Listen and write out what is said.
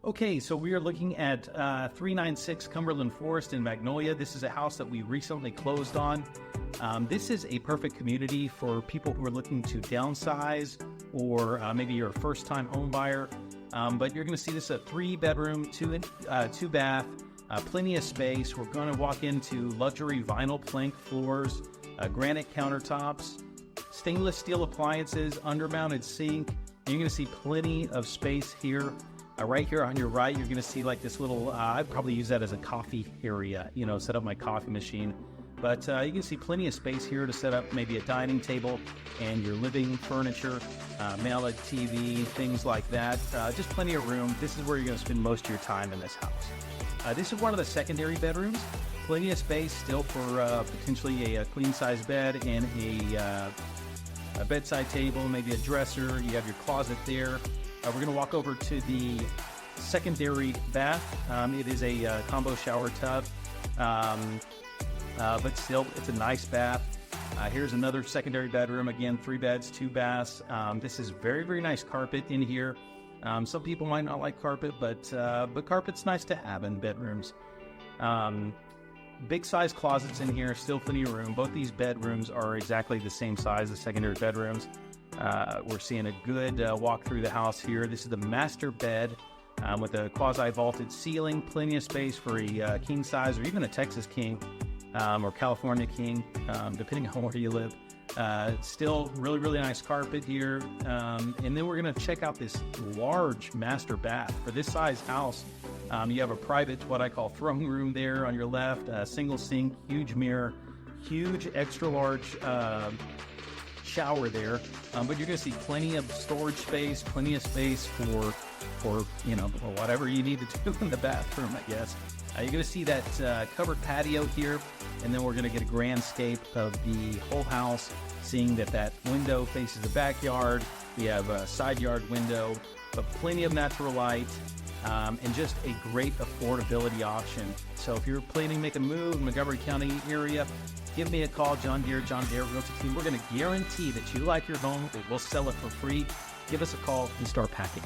Okay, so we are looking at 396 Cumberland Forest in Magnolia. This is a house that we recently closed on. This is a perfect community for people who are looking to downsize, or maybe you're a first-time home buyer. But you're going to see this a 3-bedroom, 2 bath, plenty of space. We're going to walk into luxury vinyl plank floors, granite countertops, stainless steel appliances, undermounted sink. And you're going to see plenty of space here. Right here on your right, you're going to see like this little, I'd probably use that as a coffee area, set up my coffee machine. But you can see plenty of space here to set up maybe a dining table and your living furniture, mounted TV, things like that. Just plenty of room. This is where you're going to spend most of your time in this house. This is one of the secondary bedrooms. Plenty of space still for potentially a queen-size bed and a bedside table, maybe a dresser. You have your closet there. We're going to walk over to the secondary bath. It is a combo shower tub, but still, it's a nice bath. Here's another secondary bedroom. Again, 3 beds, 2 baths. This is very, very nice carpet in here. Some people might not like carpet, but carpet's nice to have in bedrooms. Big size closets in here, still plenty of room. Both these bedrooms are exactly the same size as secondary bedrooms. We're seeing a good walk through the house here. This is the master bed with a quasi-vaulted ceiling, plenty of space for a king size or even a Texas king or California king, depending on where you live. Still really, really nice carpet here. And then we're going to check out this large master bath. For this size house, you have a private, what I call throne room there on your left, a single sink, huge mirror, huge extra large shower there, but you're going to see plenty of storage space, plenty of space for whatever you need to do in the bathroom, I guess. You're going to see that covered patio here, and then we're going to get a grand scape of the whole house, seeing that window faces the backyard. We have a side yard window, but plenty of natural light, and just a great affordability option. So if you're planning to make a move in Montgomery County area, give me a call, John Garrett Realty Team. We're going to guarantee that you like your home. We'll sell it for free. Give us a call and start packing.